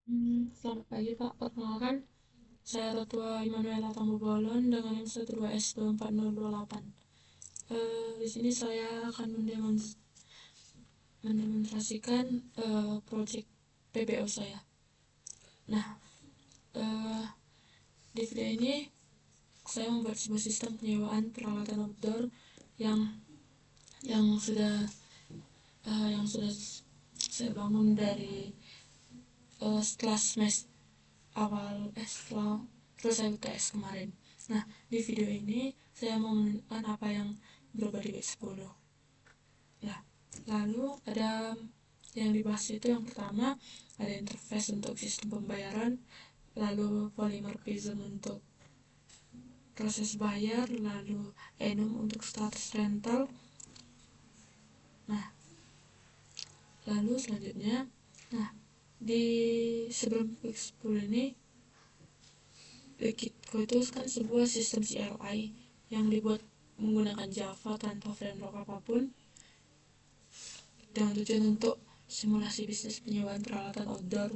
Selamat pagi Pak, perkenalkan saya Rotua Immanuela Tambobolon dengan NIM 12S240028. Di sini saya akan mendemonstrasikan proyek PBO saya. Nah, eh, di video ini saya membuat sebuah sistem penyewaan peralatan outdoor yang yang sudah yang sudah saya bangun dari setelah semester awal setelah selesai UTS kemarin. Nah, di video ini saya mau menunjukkan apa yang berubah di W10. Nah, lalu ada yang dibahas itu yang pertama ada interface untuk sistem pembayaran, lalu polymorphism untuk proses bayar, lalu enum untuk status rental. Nah, lalu selanjutnya, nah di sebelum X10 ini Gitco itu kan sebuah sistem CLI yang dibuat menggunakan Java tanpa framework apapun dengan tujuan untuk simulasi bisnis penyewaan peralatan outdoor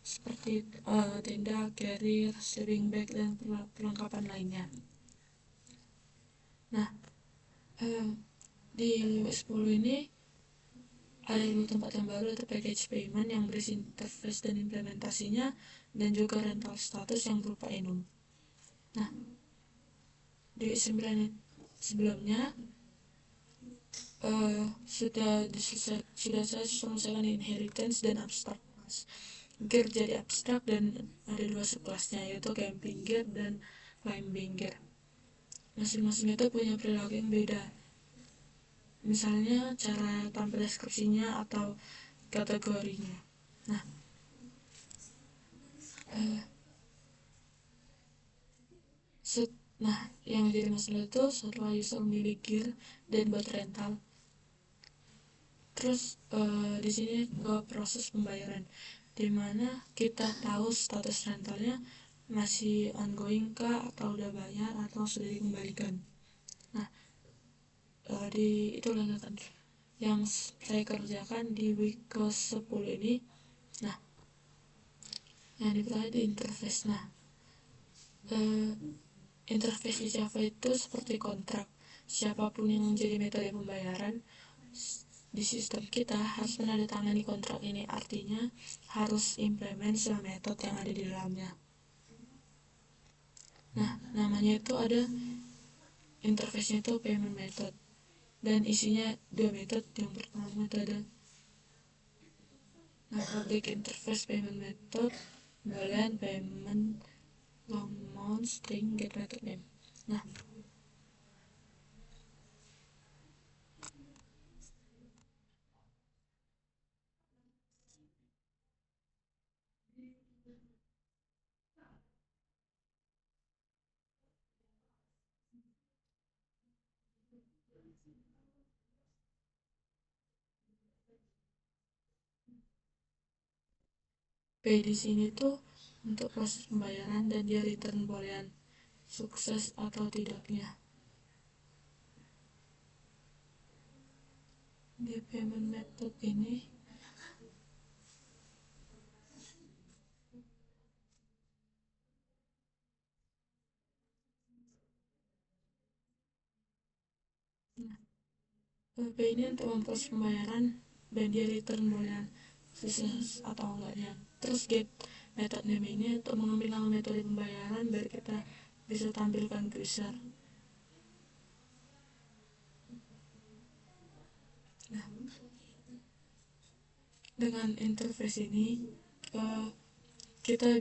seperti tenda, carrier, sleeping bag, dan perlengkapan lainnya. Nah, di W10 ini ada 2 tempat yang baru, yaitu package payment yang berisi interface dan implementasinya, dan juga rental status yang berupa enum. Nah, di W9 sebelumnya sudah saya selesaikan inheritance dan abstract class. Gear jadi abstrak dan ada 2 subclassnya, yaitu camping gear dan climbing gear. Masing-masing itu punya perilaku yang beda, misalnya cara tampil deskripsinya atau kategorinya. Nah, yang jadi masalah itu setelah user memilih gear dan buat rental, terus di sini ke proses pembayaran, dimana kita tahu status rentalnya masih ongoing kah, atau udah bayar, atau sudah dikembalikan. Nah, di itu lanjutan yang saya kerjakan di week ke 10 ini. Nah, yang dipelajari di interface. Nah, interface di Java itu seperti kontrak. Siapapun yang menjadi metode pembayaran di sistem kita harus menandatangani kontrak ini, artinya harus implement semua metode yang ada di dalamnya. Nah, namanya itu ada interface-nya itu payment method, dan isinya 2 metode. Yang pertama itu ada public interface payment method, boolean payment long amount string get method name. Nah, pay di sini tuh untuk proses pembayaran, dan dia return boolean sukses atau tidaknya. Di payment method ini pay ini untuk memproses pembayaran, dan dia return boolean sukses atau enggaknya. Terus get method name ini untuk mengambil nama metode pembayaran biar kita bisa tampilkan ke user. Nah, dengan interface ini kita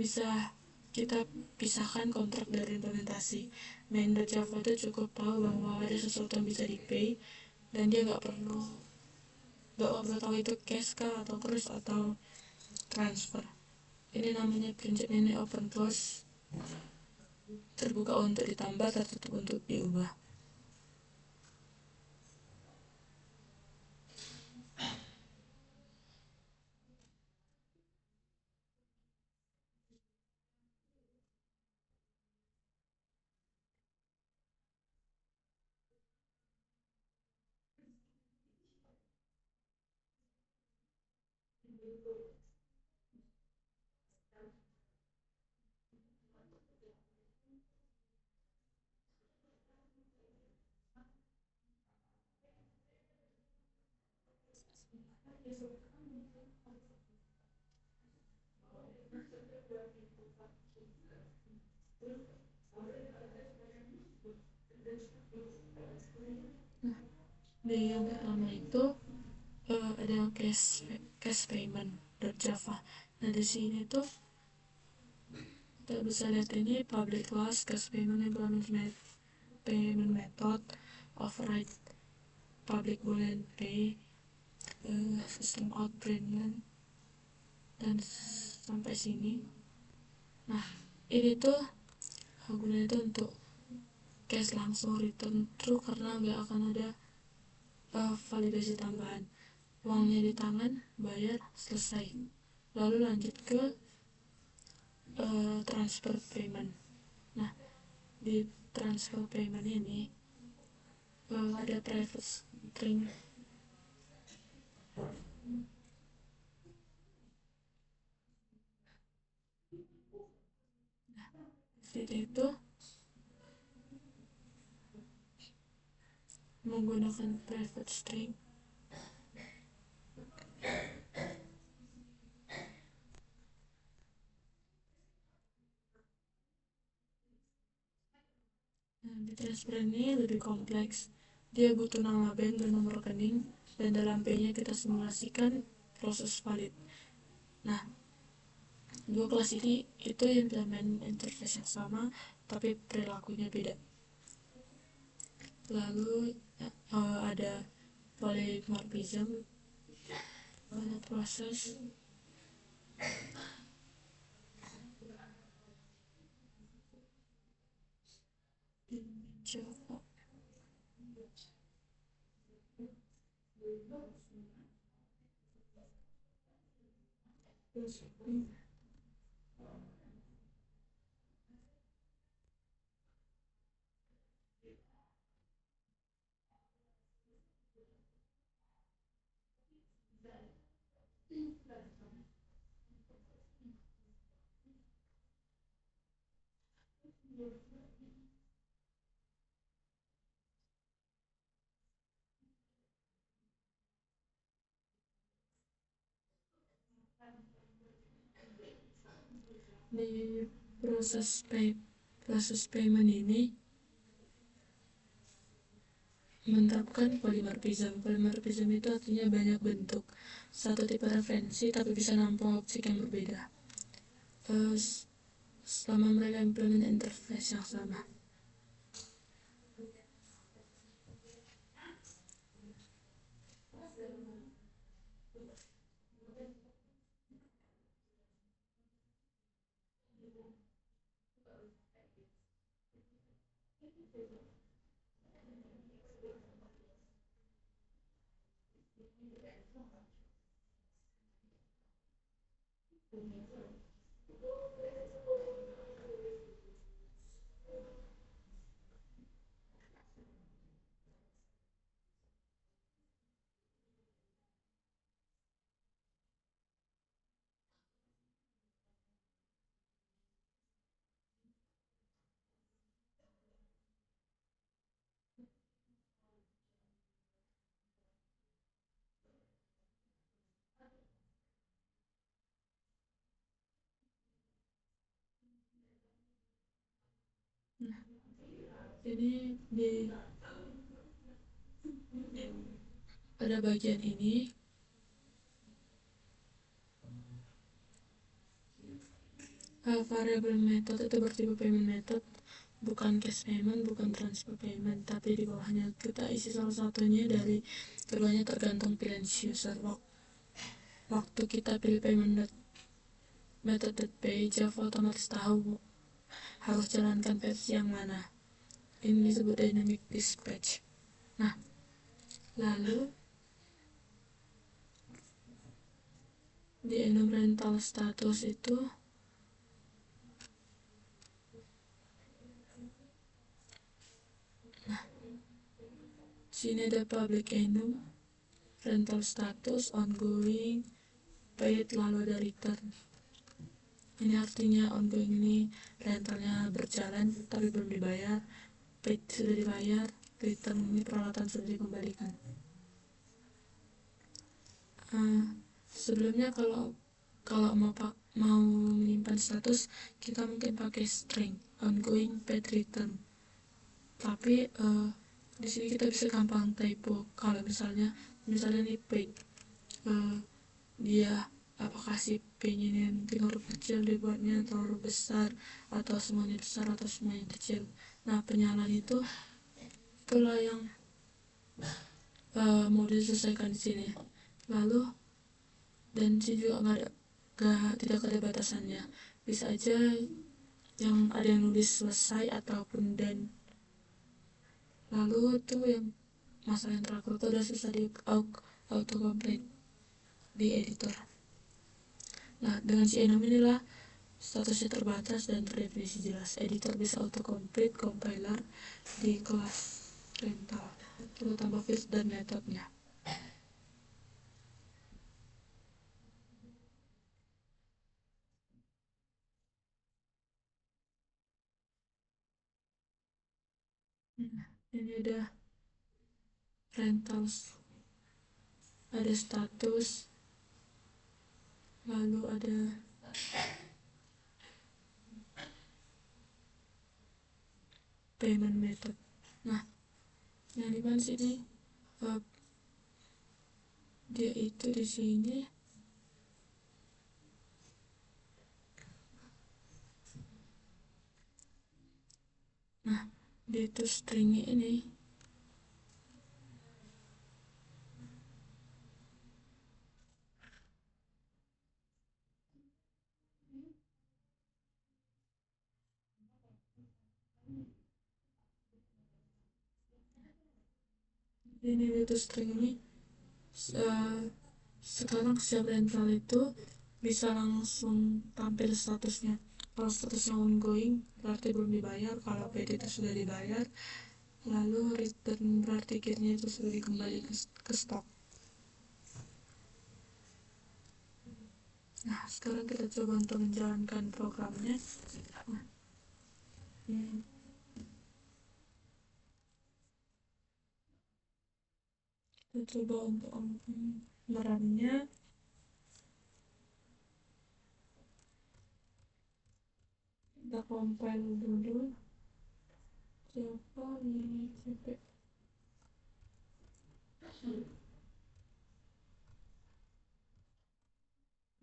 pisahkan kontrak dari implementasi. Main.java itu cukup tahu bahwa ada sesuatu yang bisa di pay, dan dia nggak perlu tahu itu cash kah, atau cruise, atau transfer. Ini namanya prinsip ini open close, terbuka untuk ditambah, tertutup untuk diubah. Di yang pertama itu ada cash payment.java. Nah di sini tuh kita bisa lihat ini public class cash payment method, override public boolean pay, system out brilliant, dan sampai sini. Nah ini tuh gunanya tuh untuk cash langsung return true karena nggak akan ada validasi tambahan. Uangnya di tangan, bayar, selesai. Lalu lanjut ke transfer payment. Nah di transfer payment ini ada private string. Jadi itu menggunakan private string di transfer ini lebih kompleks. Dia butuh nama bank dan nomor rekening, dan dalam P-nya kita simulasikan proses valid. Nah dua kelas ini itu implement interface yang sama tapi perilakunya beda. Lalu ada polymorphism pada proses Java. Di proses payment ini menerapkan polymorphism. Polymorphism itu artinya banyak bentuk, satu tipe referensi tapi bisa nampung objek yang berbeda selama mereka implement interface yang sama. Nah ini pada bagian ini variable method itu bertipe payment method, bukan cash payment, bukan transfer payment, tapi di bawahnya kita isi salah satunya dari keduanya tergantung pilihan user. Waktu kita pilih payment method.pay, Java otomatis tahu harus jalankan versi yang mana. Ini disebut dynamic dispatch. Nah lalu di enum rental status itu sini ada public enum, rental status, ongoing, paid, lalu ada return. Ini artinya ongoing ini rentalnya berjalan tapi belum dibayar, paid sudah dibayar, return ini peralatan sudah dikembalikan. Sebelumnya kalau mau menyimpan status, kita mungkin pakai string ongoing paid return, tapi di sini kita bisa gampang typo. Kalau misalnya nih paid, dia apakah si p-nya yang huruf kecil dibuatnya atau huruf besar, atau semuanya besar atau semuanya kecil. Nah, penyalaan itulah yang mau diselesaikan di sini. Lalu dan sini juga tidak ada batasannya, bisa aja yang ada yang nulis selesai ataupun dan. Lalu itu yang masalah yang terakhir itu udah susah di autocomplete di editor. Nah, dengan si enum inilah statusnya terbatas dan terdefinisi jelas. Editor bisa autocomplete compiler di kelas rental, lalu tambah fields dan metodenya. Ini ada rentals, ada status, lalu ada payment method. Nah, yang dimana sini dia itu di sini dia itu stringnya ini itu string ini sekarang setiap rental itu bisa langsung tampil statusnya. Kalau statusnya ongoing berarti belum dibayar, kalau paid itu sudah dibayar, lalu return berarti kitnya itu sudah dikembalikan ke stok. Nah, sekarang kita coba untuk menjalankan programnya. Kita coba untuk merannya. Kita compile dulu. Siapa ini CP?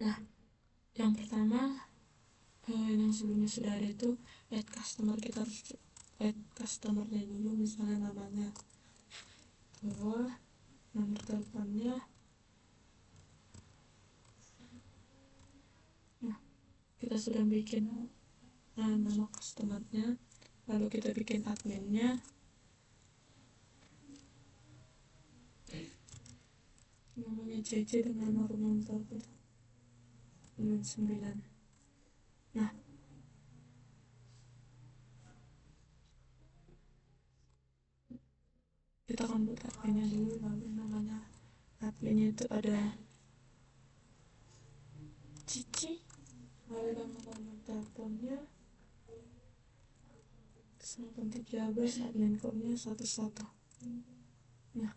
Nah, yang pertama yang sebelumnya sudah ada itu add customer. Kita harus add customernya dulu, misalnya namanya bawah, nomor teleponnya. Nah, kita sudah bikin nama customernya, lalu kita bikin adminnya. Namanya CC dengan nomor telepon 9. Nah, kita akan buat adminnya dulu, lalu namanya adminnya itu ada Cici, lalu nomor teleponnya 913, admin code-nya 11. Nah,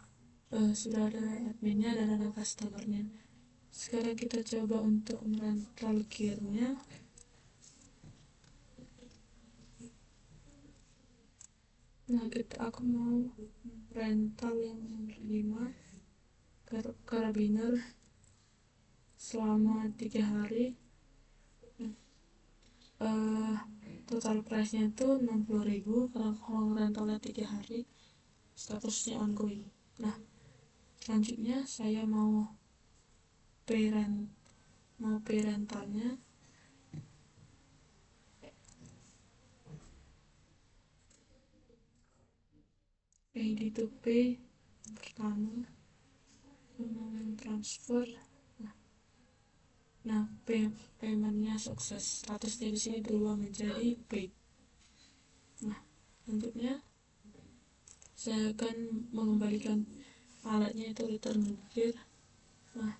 sudah ada adminnya dan ada customernya. Sekarang kita coba untuk merental gear-nya. Nah, aku mau rental yang 5 karabiner selama 3 hari. Total price nya itu 60.000 kalau rentalnya 3 hari, statusnya ongoing. Nah, selanjutnya saya mau pay rentalnya. Pay to pay pertama, transfer. Nah, paymentnya sukses, statusnya di sini berubah menjadi paid. Nah, selanjutnya saya akan mengembalikan alatnya itu return gear. Nah,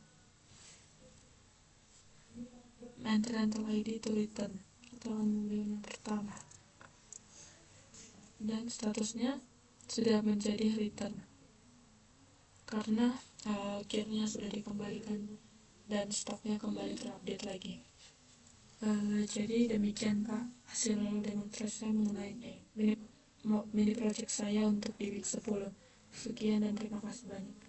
rental ID itu return. Kita akan mengambil yang pertama dan statusnya sudah menjadi return karena akhirnya sudah dikembalikan dan stoknya kembali terupdate lagi. Jadi demikian Pak hasil demonstrasi saya mengenai mini project saya untuk di week 10. Sekian dan terima kasih banyak.